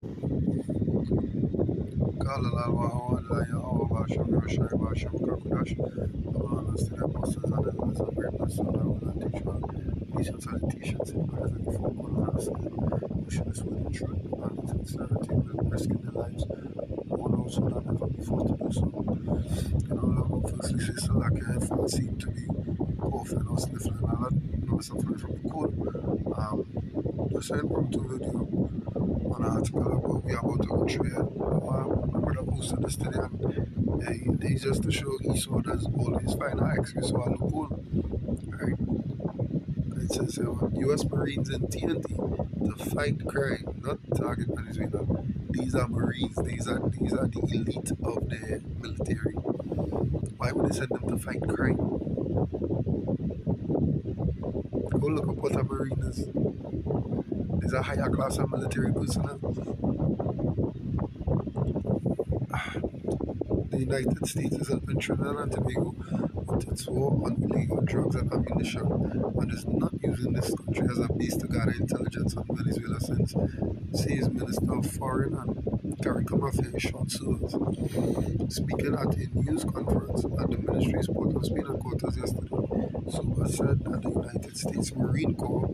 قال الله لا يهوى باشم يوشي باشم كاكوداش Allah has the apostles and elders and great person that will not teach one. These are salutations in brothers and folk all of us. Wishing us with the truth and the sincerity with risking their lives. One also that never before to do so. And all of our firstly sister like a headphone seem to be coughing or sniffling a lot. No suffering from the cold. Just an impromptu video on an article about we are about to go through here. My brother posted this today and he just to show Esau does always find an excuse or a loophole. Right? It says US Marines in TNT to fight crime, not target Venezuela. These are Marines, these are the elite of the military. Why would they send them to fight crime? Go look up what a Marine is. These are higher class of military personnel. The United States is helping Trinidad and Tobago with its war on illegal drugs and ammunition and is not using this country as a base to gather intelligence on Venezuela since, says Minister of Foreign and Caricom Affairs Sean Sewers. Speaking at a news conference at the ministry's Port of Spain headquarters yesterday, Sewers said that the United States Marine Corps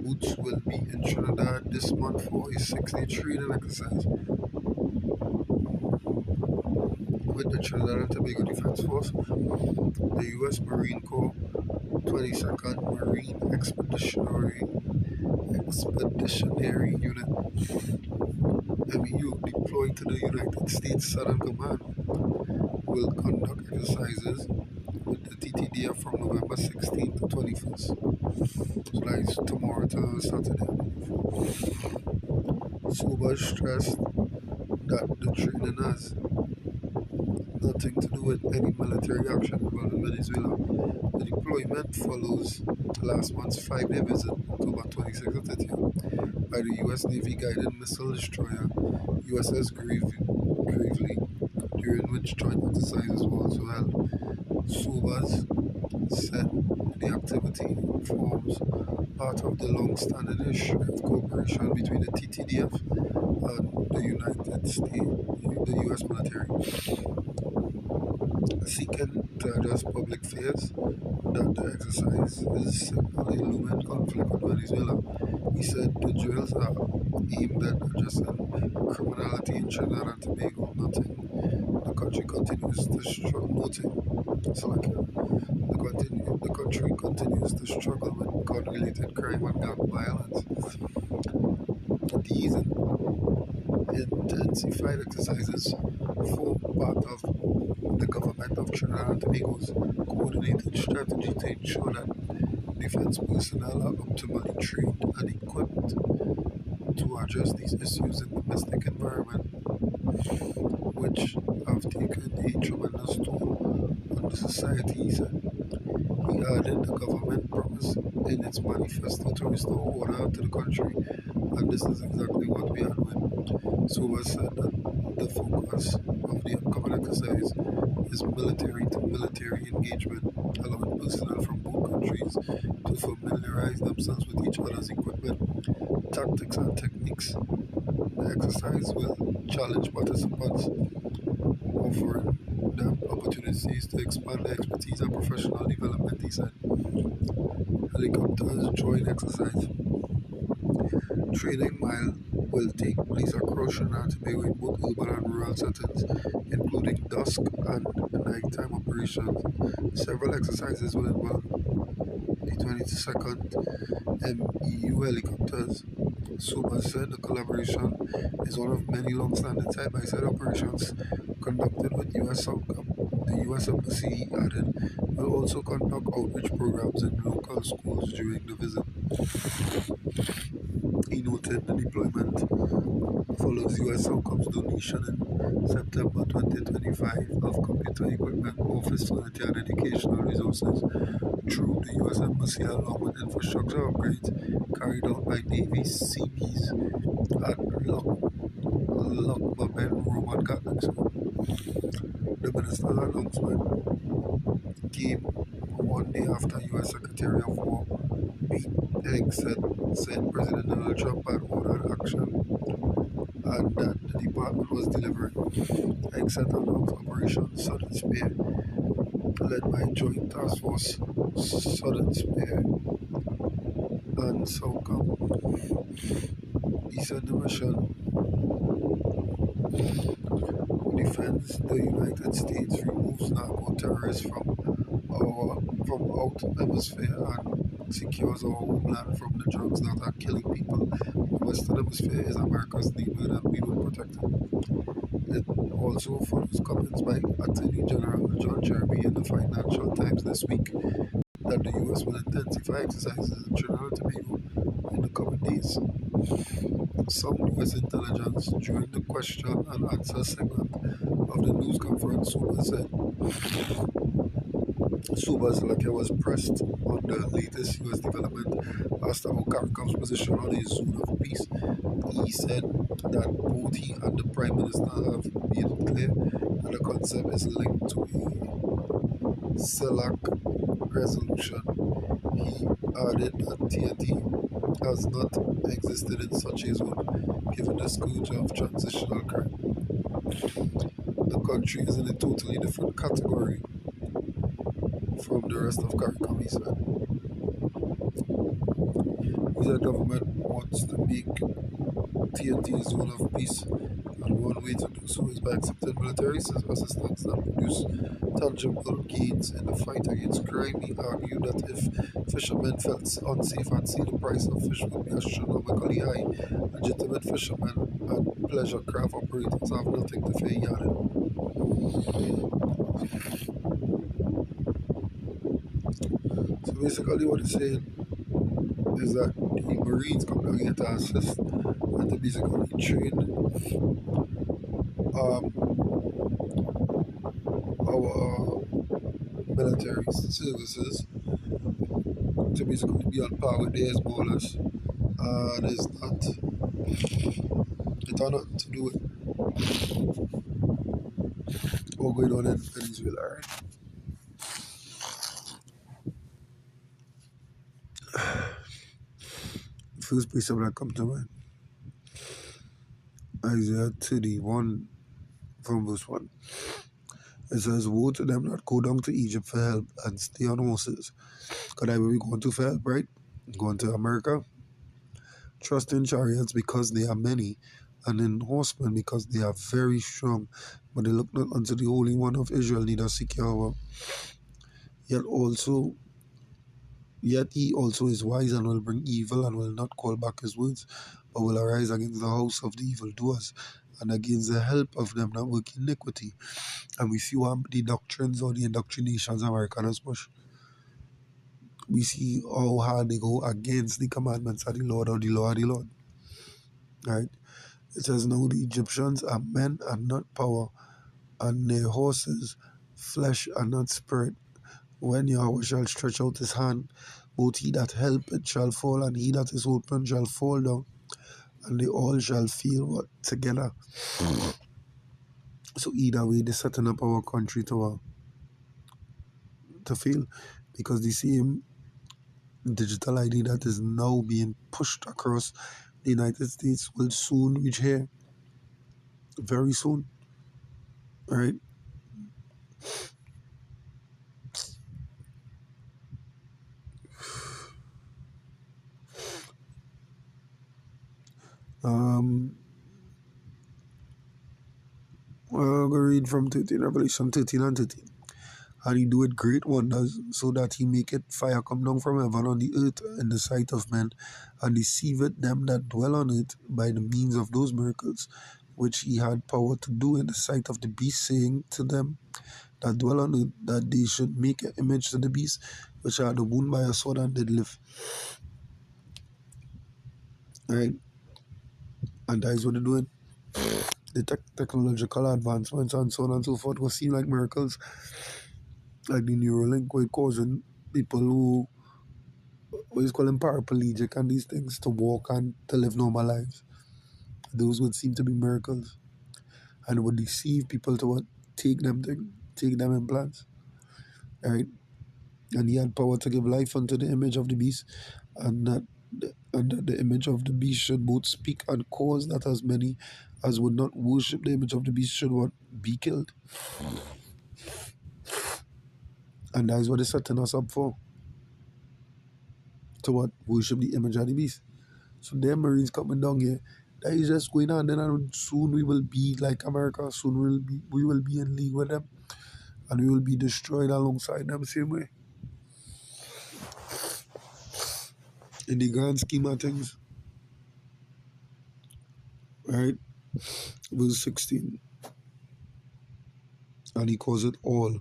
boots will be in Trinidad this month for a 6-day training exercise with the Trinidad and Tobago Defense Force, the U.S. Marine Corps 22nd Marine Expeditionary Unit MEU deployed to the United States Southern Command will conduct exercises with the TTDF from November 16th to 21st. So that is tomorrow to Saturday, I believe. Sobers stressed that the training has nothing to do with any military action involving Venezuela. The deployment follows last month's 5-day visit, October 26th to 30th, by the U.S. Navy guided missile destroyer USS Gravely, during which joint exercises were also held. Sobers said the activity forms part of the long-standing history of cooperation between the TTDF and the United States, the U.S. military, seeking to address public fears that the exercise is a looming conflict with Venezuela. He said the drills are aimed at addressing criminality in Trinidad and Tobago, noting the country continues to struggle. The country continues to struggle with gun-related crime and gang violence. These intensified exercises form part of the government of Trinidad and Tobago's coordinated strategy to ensure that defense personnel are optimally trained and equipped to address these issues in domestic environment, which have taken a tremendous toll on the society, he said. He added the government promised in its manifesto to restore order to the country, and this is exactly what we are doing. Sobers said that the focus of the upcoming exercise is military-to-military engagement, allowing personnel from both countries to familiarize themselves with each other's equipment, tactics, and techniques. The exercise will challenge participants, offering them opportunities to expand their expertise and professional development, he said. Helicopters joint exercise. Training while will take place across Trinidad and Tobago in both urban and rural settings, including dusk and nighttime operations. Several exercises will involve the 22nd MEU helicopters. Sobers said the collaboration is one of many long-standing side-by-side operations conducted with US.O.T.E. The U.S. Embassy, he added, will also conduct outreach programs in local schools during the visit. He noted the deployment follows US.O.C.E.'s donation in September 2025 of computer equipment, office furniture, and educational resources through the U.S. Embassy, along with infrastructure upgrades carried out by Navy Seabees at Lockmaben Roman Catholic School. The minister's announcement came one day after U.S. Secretary of War Pete Hegseth said President Donald Trump had ordered action and that the department was delivering. I set on Operation Southern Spear, led by Joint Task Force Southern Spear and SOCOM. He said the mission defends the United States, removes narco terrorists from out hemisphere and secures our homeland from the drugs that are killing people. The Western Hemisphere is America's neighbor and we will protect it. It also follows comments by Attorney General John Kirby in the Financial Times this week that the U.S. will intensify exercises in Trinidad and Tobago in the coming days. Some U.S. intelligence during the question and answer segment of the news conference, Subas was pressed on the latest U.S. development, asked about CARICOM's position on a zone of peace. He said that both he and the Prime Minister have made it clear that the concept is linked to a CELAC resolution. He added that TNT has not existed in such a zone, given the scourge of transitional crime. The country is in a totally different category from the rest of CARICOM, he said. He said government wants to make TNT a zone of peace, and one way to do so is by accepting military assistance that produce tangible gains in the fight against crime. He argued that if fishermen felt unsafe at sea, the price of fish would be astronomically high. Legitimate fishermen and pleasure craft operators have nothing to fear, he added. So basically what he's saying is that the Marines come down here to assist and to basically train our military services to basically be on par with the Hezbollahs. And it's not, it had nothing to do with what going on in Venezuela, right? First place that come to mind, Isaiah 31 from verse 1. It says, woe to them that go down to Egypt for help and stay on horses. Because I will be going to for help, right? Going to America. Trust in chariots because they are many, and in horsemen because they are very strong. But they look not unto the Holy One of Israel, neither seek Yahweh. Yet he also is wise and will bring evil and will not call back his words, but will arise against the house of the evildoers and against the help of them that work iniquity. And we see what the doctrines or the indoctrinations Americans push. We see how hard they go against the commandments of the Lord or the law of the Lord. Right? It says, now the Egyptians are men and not power, and their horses flesh and not spirit. When Yahweh shall stretch out his hand, both he that helpeth shall fall, and he that is open shall fall down, and they all shall feel what together. So either way, they're setting up our country to fail, because the same digital ID that is now being pushed across the United States will soon reach here, very soon, right? I'll go read from 13, Revelation 13 and 13. And he doeth great wonders, so that he maketh fire come down from heaven on the earth in the sight of men, and deceiveth them that dwell on it by the means of those miracles which he had power to do in the sight of the beast, saying to them that dwell on it, that they should make an image to the beast, which had a wound by a sword and did live. Right? And that is what they're doing. The technological advancements and so on and so forth will seem like miracles, like the Neuralink, where causing people who, what is called paraplegic and these things, to walk and to live normal lives. Those would seem to be miracles, and would deceive people to what? Take them implants, right? And he had power to give life unto the image of the beast, and that And that the image of the beast should both speak and cause that as many as would not worship the image of the beast should what be killed. And that is what they're setting us up for. To what? Worship the image of the beast. So them Marines coming down here, that is just going on. Then soon we will be like America. Soon we will be in league with them, and we will be destroyed alongside them same way. In the grand scheme of things, right? Verse 16, and he calls it all,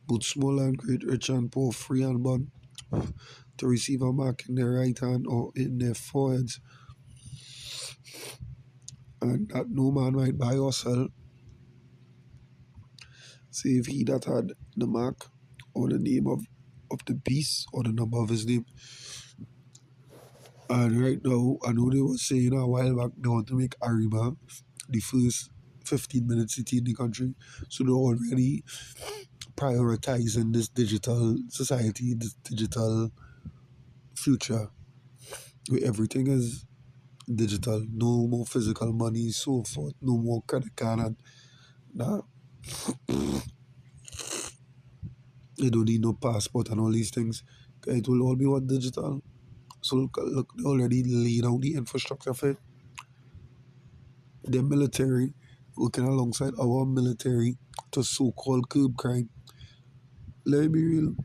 both small and great, rich and poor, free and bond, to receive a mark in their right hand or in their foreheads, and that no man might buy or sell, save he that had the mark or the name of the beast or the number of his name. And right now, I know they were saying a while back they want to make Ariba the first 15-minute city in the country. So they're already prioritizing this digital society, this digital future where everything is digital, no more physical money, so forth, no more credit card. And nah, you don't need no passport and all these things. It will all be what digital. So look, they already laid out the infrastructure for it. The military working alongside our military to so-called curb crime. Let me be real.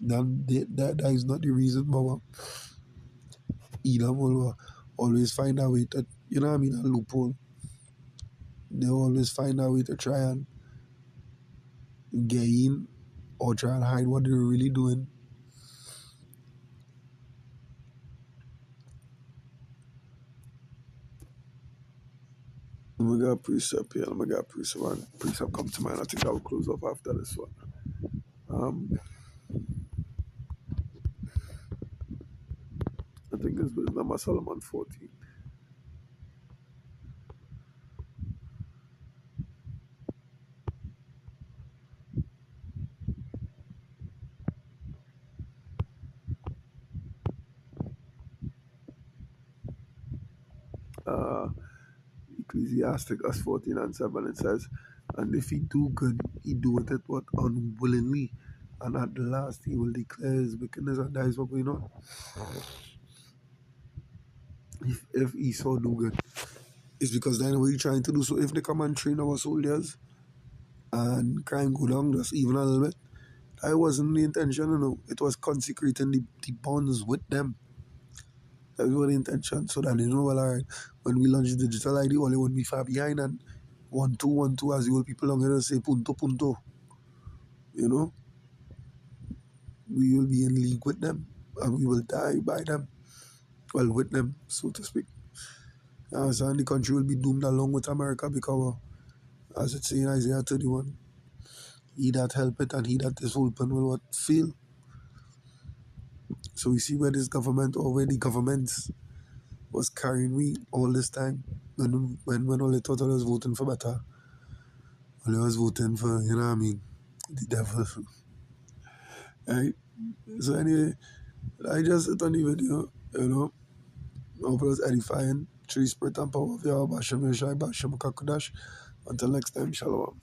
That is not the reason, Baba. Edom will always find a way to, you know what I mean, a loophole. They always find a way to try and get in or try and hide what they're really doing. We got precept here. We got precept. One precept come to mind. I think I will close off after this one. Um, I think it's with number Solomon 14. Uh, Ecclesiasticus 14 and 7, it says, and if he do good, he doeth it what unwillingly, and at the last he will declare his wickedness, and that is what going on. If Esau do good, it's because that's what he's trying to do. So if they come and train our soldiers and crime go down just even a little bit, that wasn't the intention, you know. It was consecrating the bonds with them. That was the intention. So that they know, well, all right, when we launch the digital ID, only won't be far behind, and 1 2 1 2 as the old people down here say punto punto. You know, we will be in league with them and we will die by them. Well, with them, so to speak. So the country will be doomed along with America because, as it says in Isaiah 31, he that helpeth and he that is open will what fail. So we see where this government or where the governments was carrying me all this time. When all they thought I was voting for better, all I was voting for, you know what I mean, the devil. Right? So anyway, I just hit on the video, you know. I hope it was edifying. Tree spirit and power of Yahweh Bashem Yeshai Bashem Kakudash. Until next time, Shalom.